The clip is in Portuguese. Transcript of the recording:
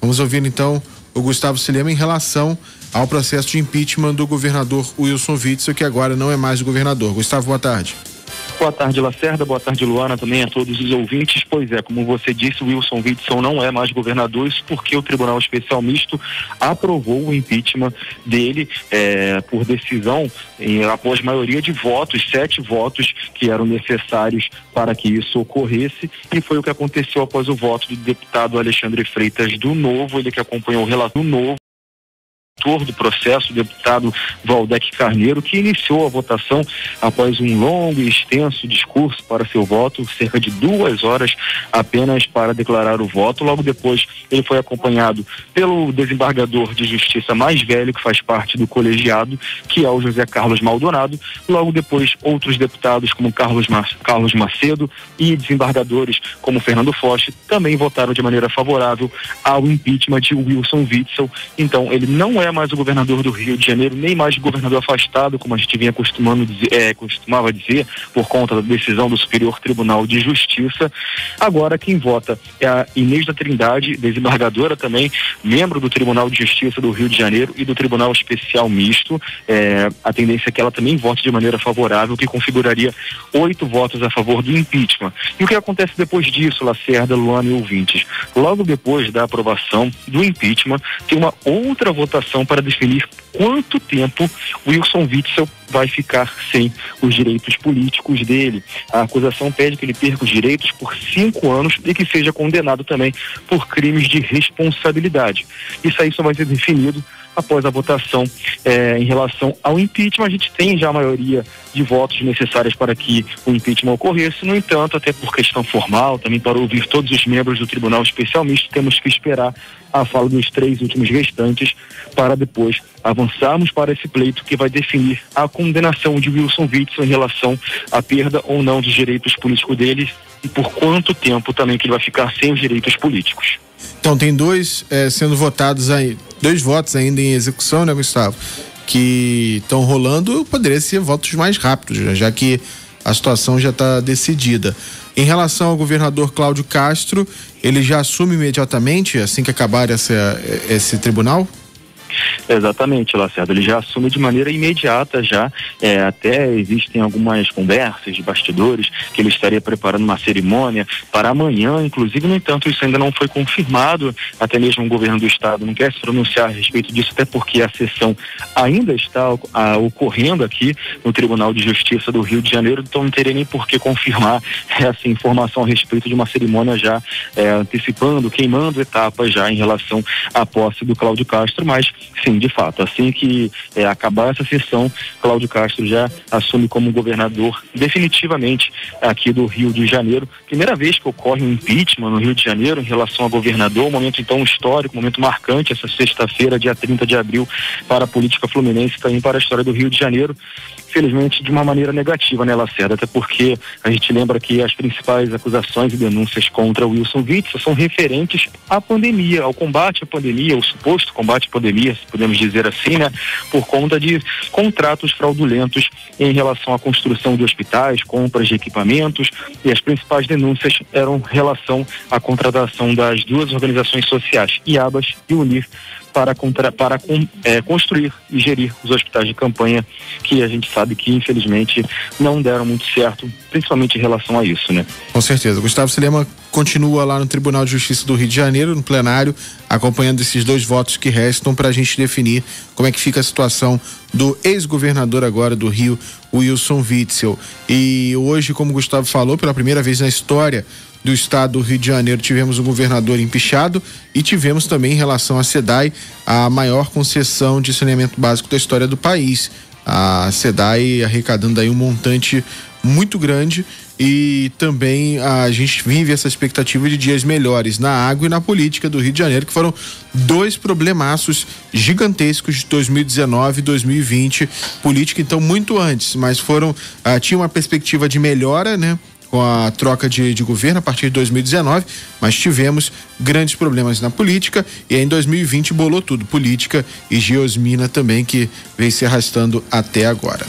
Vamos ouvir então o Gustavo Silema em relação ao processo de impeachment do governador Wilson Witzel, que agora não é mais o governador. Gustavo, boa tarde. Boa tarde, Lacerda. Boa tarde, Luana, também a todos os ouvintes. Pois é, como você disse, o Wilson Witzel não é mais governador, isso porque o Tribunal Especial Misto aprovou o impeachment dele por decisão após maioria de votos, 7 votos que eram necessários para que isso ocorresse, e foi o que aconteceu após o voto do deputado Alexandre Freitas do Novo, ele que acompanhou o relator Novo do processo, o deputado Valdec Carneiro, que iniciou a votação após um longo e extenso discurso para seu voto, cerca de 2 horas apenas para declarar o voto. Logo depois ele foi acompanhado pelo desembargador de justiça mais velho, que faz parte do colegiado, que é o José Carlos Maldonado. Logo depois outros deputados como Carlos Macedo e desembargadores como Fernando Foch também votaram de maneira favorável ao impeachment de Wilson Witzel. Então ele não é mais o governador do Rio de Janeiro, nem mais governador afastado, como a gente vinha costumava dizer, por conta da decisão do Superior Tribunal de Justiça. Agora quem vota é a Inês da Trindade, desembargadora também, membro do Tribunal de Justiça do Rio de Janeiro e do Tribunal Especial Misto. A tendência é que ela também vote de maneira favorável, que configuraria 8 votos a favor do impeachment. E o que acontece depois disso, Lacerda, Luana e ouvintes? Logo depois da aprovação do impeachment, tem uma outra votação para definir quanto tempo Wilson Witzel vai ficar sem os direitos políticos dele. A acusação pede que ele perca os direitos por 5 anos e que seja condenado também por crimes de responsabilidade. Isso aí só vai ser definido após a votação em relação ao impeachment. A gente tem já a maioria de votos necessários para que o impeachment ocorresse. No entanto, até por questão formal, também para ouvir todos os membros do Tribunal Especial Misto, temos que esperar a fala dos 3 últimos restantes para depois avançarmos para esse pleito que vai definir a condenação de Wilson Witzel em relação à perda ou não dos direitos políticos dele e por quanto tempo também que ele vai ficar sem os direitos políticos. Então tem 2 sendo votados aí, 2 votos ainda em execução, né, Gustavo? Que estão rolando, poderia ser votos mais rápidos, já que a situação já está decidida. Em relação ao governador Cláudio Castro, ele já assume imediatamente, assim que acabar esse tribunal? Exatamente, Lacerda, ele já assume de maneira imediata já, até existem algumas conversas de bastidores que ele estaria preparando uma cerimônia para amanhã, inclusive. No entanto, isso ainda não foi confirmado, até mesmo o governo do estado não quer se pronunciar a respeito disso, até porque a sessão ainda está ocorrendo aqui no Tribunal de Justiça do Rio de Janeiro, então não teria nem por que confirmar essa informação a respeito de uma cerimônia já antecipando, queimando etapas já em relação à posse do Cláudio Castro, mas sim, de fato, assim que acabar essa sessão, Cláudio Castro já assume como governador definitivamente aqui do Rio de Janeiro. Primeira vez que ocorre um impeachment no Rio de Janeiro em relação a governador, um momento então histórico, um momento marcante, essa sexta-feira, dia 30 de abril, para a política fluminense e também para a história do Rio de Janeiro. Felizmente de uma maneira negativa, né, Lacerda? Até porque a gente lembra que as principais acusações e denúncias contra Wilson Witzel são referentes à pandemia, ao combate à pandemia, ao suposto combate à pandemia, se podemos dizer assim, né? Por conta de contratos fraudulentos em relação à construção de hospitais, compras de equipamentos, e as principais denúncias eram em relação à contratação das 2 organizações sociais, IABAS e UNIR, para construir e gerir os hospitais de campanha, que a gente sabe que infelizmente não deram muito certo, principalmente em relação a isso, né? Com certeza. Gustavo Silema continua lá no Tribunal de Justiça do Rio de Janeiro, no plenário, acompanhando esses 2 votos que restam para a gente definir como é que fica a situação do ex-governador agora do Rio, Wilson Witzel. E hoje, como o Gustavo falou, pela primeira vez na história do estado do Rio de Janeiro, tivemos um governador empichado e tivemos também, em relação à SEDAI, a maior concessão de saneamento básico da história do país. A SEDAI arrecadando aí um montante muito grande, e também a gente vive essa expectativa de dias melhores na água e na política do Rio de Janeiro, que foram 2 problemaços gigantescos de 2019 e 2020, política então muito antes, mas tinha uma perspectiva de melhora, né? Com a troca de governo a partir de 2019, mas tivemos grandes problemas na política, e aí em 2020 bolou tudo, política e geosmina também, que vem se arrastando até agora.